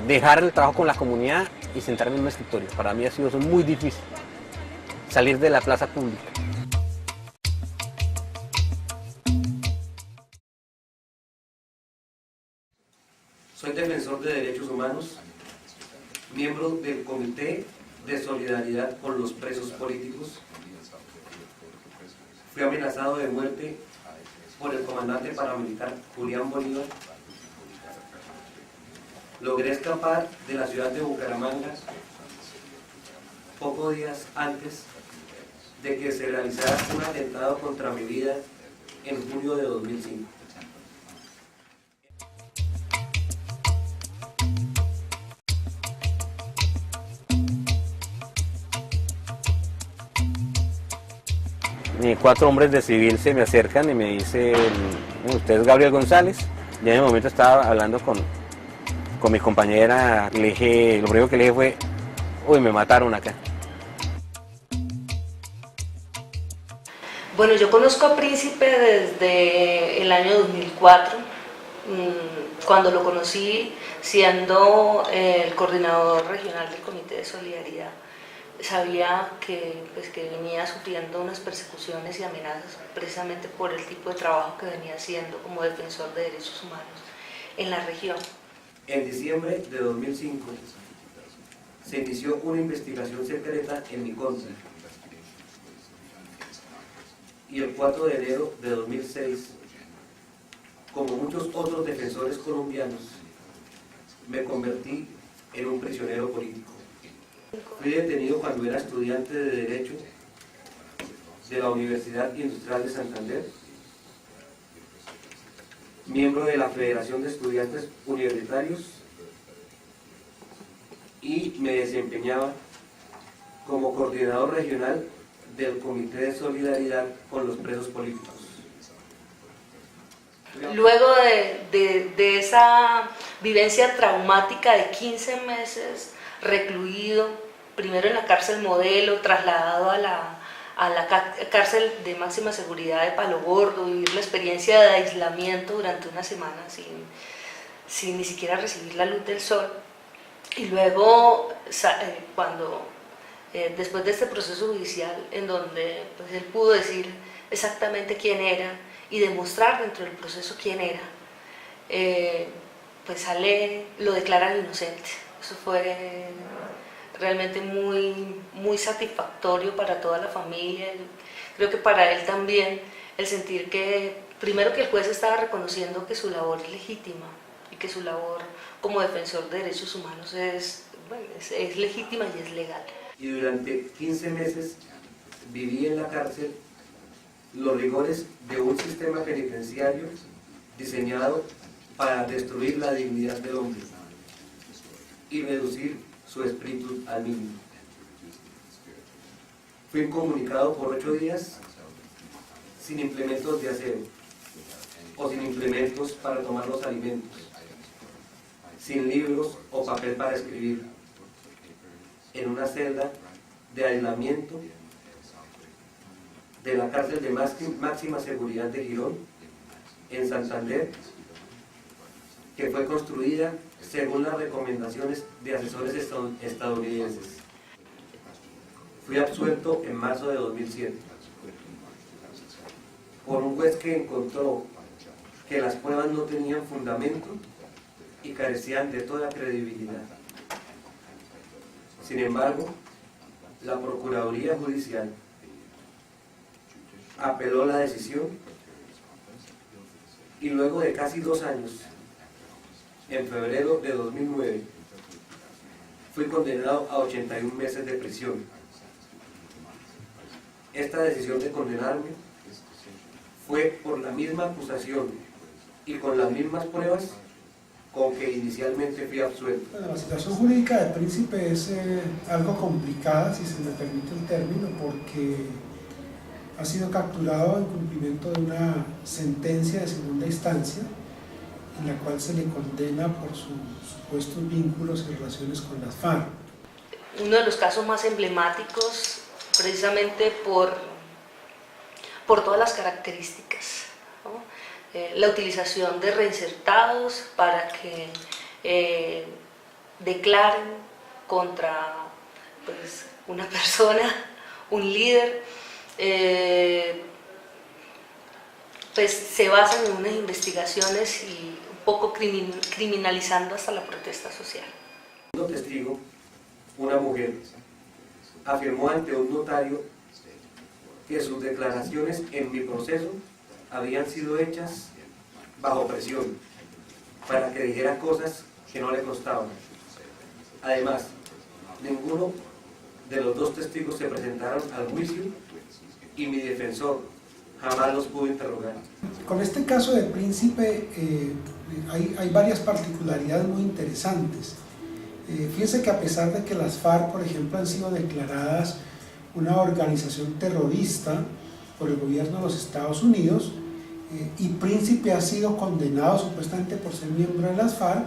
Dejar el trabajo con la comunidad y sentarme en un escritorio. Para mí ha sido eso muy difícil. Salir de la plaza pública. Soy defensor de derechos humanos, miembro del Comité de Solidaridad con los Presos Políticos. Fui amenazado de muerte por el comandante paramilitar Julián Bolívar. Logré escapar de la ciudad de Bucaramanga pocos días antes de que se realizara un atentado contra mi vida en julio de 2005. Cuatro hombres de civil se me acercan y me dicen, ¿usted es Gabriel González? Yo en el momento estaba hablando con mi compañera, le dije, lo primero que le dije fue, uy, me mataron acá. Bueno, yo conozco a Príncipe desde el año 2004, cuando lo conocí siendo el coordinador regional del Comité de Solidaridad. Sabía que venía sufriendo unas persecuciones y amenazas precisamente por el tipo de trabajo que venía haciendo como defensor de derechos humanos en la región. En diciembre de 2005 se inició una investigación secreta en mi contra. Y el 4 de enero de 2006, como muchos otros defensores colombianos, me convertí en un prisionero político. Fui detenido cuando era estudiante de Derecho de la Universidad Industrial de Santander, miembro de la Federación de Estudiantes Universitarios, y me desempeñaba como coordinador regional del Comité de Solidaridad con los Presos Políticos. Luego de esa vivencia traumática de 15 meses recluido, primero en la cárcel Modelo, trasladado a la cárcel de máxima seguridad de Palo Gordo, vivir la experiencia de aislamiento durante una semana sin ni siquiera recibir la luz del sol. Y luego, después de este proceso judicial, en donde pues, él pudo decir exactamente quién era y demostrar dentro del proceso quién era, pues lo declaran inocente. Eso fue realmente muy satisfactorio para toda la familia. Creo que para él también el sentir que, primero, que el juez estaba reconociendo que su labor es legítima y que su labor como defensor de derechos humanos es legítima y es legal. Y durante 15 meses viví en la cárcel los rigores de un sistema penitenciario diseñado para destruir la dignidad del hombre y reducir su espíritu al mínimo. Fui incomunicado por 8 días sin implementos de aseo o sin implementos para tomar los alimentos, sin libros o papel para escribir, en una celda de aislamiento de la cárcel de máxima seguridad de Girón, en Santander, que fue construida según las recomendaciones de asesores estadounidenses. Fui absuelto en marzo de 2007 por un juez que encontró que las pruebas no tenían fundamento y carecían de toda credibilidad. Sin embargo, la Procuraduría Judicial apeló la decisión y luego de casi 2 años, en febrero de 2009, fui condenado a 81 meses de prisión. Esta decisión de condenarme fue por la misma acusación y con las mismas pruebas con que inicialmente fui absuelto. Bueno, la situación jurídica de Príncipe es algo complicada, si se me permite el término, porque ha sido capturado en cumplimiento de una sentencia de segunda instancia en la cual se le condena por sus supuestos vínculos y relaciones con las FARC. Uno de los casos más emblemáticos, precisamente por todas las características, ¿no? La utilización de reinsertados para que declaren contra pues, una persona, un líder, pues se basan en unas investigaciones y un poco criminalizando hasta la protesta social. Un testigo, una mujer, afirmó ante un notario que sus declaraciones en mi proceso habían sido hechas bajo presión para que dijera cosas que no le constaban. Además, ninguno de los dos testigos se presentaron al juicio y mi defensor jamás los pudo interrogar. Con este caso de Príncipe hay varias particularidades muy interesantes. Fíjense que a pesar de que las FARC, por ejemplo, han sido declaradas una organización terrorista por el gobierno de los Estados Unidos y Príncipe ha sido condenado supuestamente por ser miembro de las FARC,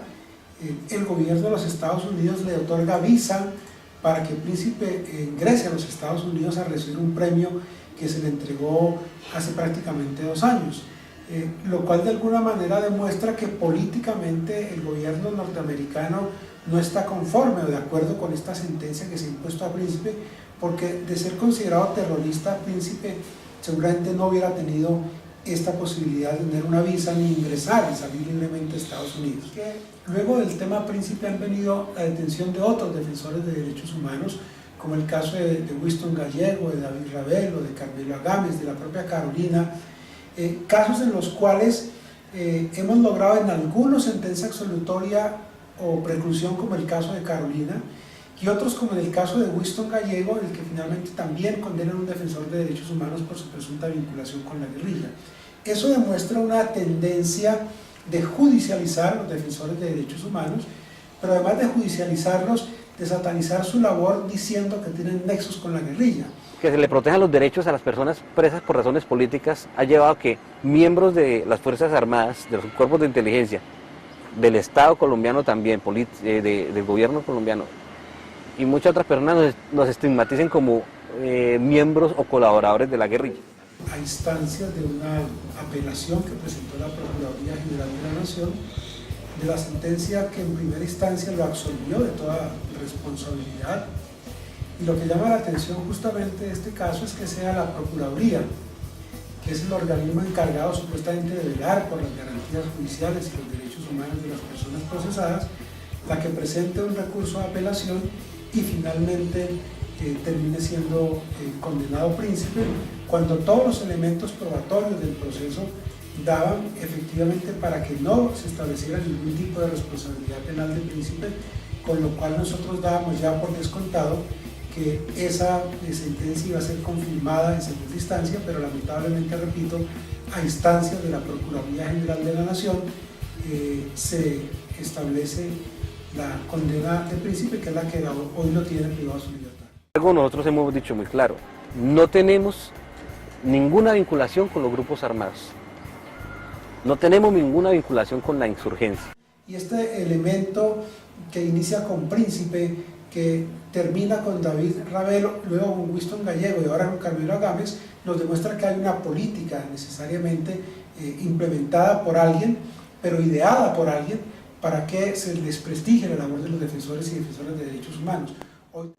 el gobierno de los Estados Unidos le otorga visa para que Príncipe ingrese a los Estados Unidos a recibir un premio que se le entregó hace prácticamente 2 años, lo cual de alguna manera demuestra que políticamente el gobierno norteamericano no está conforme o de acuerdo con esta sentencia que se ha impuesto a Príncipe, porque de ser considerado terrorista, Príncipe seguramente no hubiera tenido esta posibilidad de tener una visa ni ingresar y salir libremente a Estados Unidos. Luego del tema Príncipe han venido la detención de otros defensores de derechos humanos, como el caso de Winston Gallego, de David Ravelo, de Carmelo Agames, de la propia Carolina, casos en los cuales hemos logrado en algunos sentencia absolutoria o preclusión, como el caso de Carolina, y otros como en el caso de Winston Gallego, en el que finalmente también condenan a un defensor de derechos humanos por su presunta vinculación con la guerrilla. Eso demuestra una tendencia de judicializar a los defensores de derechos humanos, pero además de judicializarlos, de satanizar su labor diciendo que tienen nexos con la guerrilla. Que se le protejan los derechos a las personas presas por razones políticas ha llevado a que miembros de las Fuerzas Armadas, de los cuerpos de inteligencia, del Estado colombiano también, del gobierno colombiano, y muchas otras personas nos estigmaticen como miembros o colaboradores de la guerrilla. A instancias de una apelación que presentó la Procuraduría General de la Nación, de la sentencia que en primera instancia lo absolvió de toda responsabilidad. Y lo que llama la atención justamente de este caso es que sea la Procuraduría, que es el organismo encargado supuestamente de velar por las garantías judiciales y los derechos humanos de las personas procesadas, la que presente un recurso de apelación y finalmente termine siendo condenado Príncipe, cuando todos los elementos probatorios del proceso daban efectivamente para que no se estableciera ningún tipo de responsabilidad penal de Príncipe, con lo cual nosotros dábamos ya por descontado que esa sentencia iba a ser confirmada en segunda instancia, pero lamentablemente, repito, a instancias de la Procuraduría General de la Nación se establece la condena de Príncipe, que es la que hoy lo tiene privado de su libertad. Luego nosotros hemos dicho muy claro, no tenemos ninguna vinculación con los grupos armados, no tenemos ninguna vinculación con la insurgencia. Y este elemento que inicia con Príncipe, que termina con David Ravelo, luego con Winston Gallego y ahora con Carmelo Agames, nos demuestra que hay una política necesariamente implementada por alguien, pero ideada por alguien, para que se desprestigie la labor de los defensores y defensoras de derechos humanos. Hoy...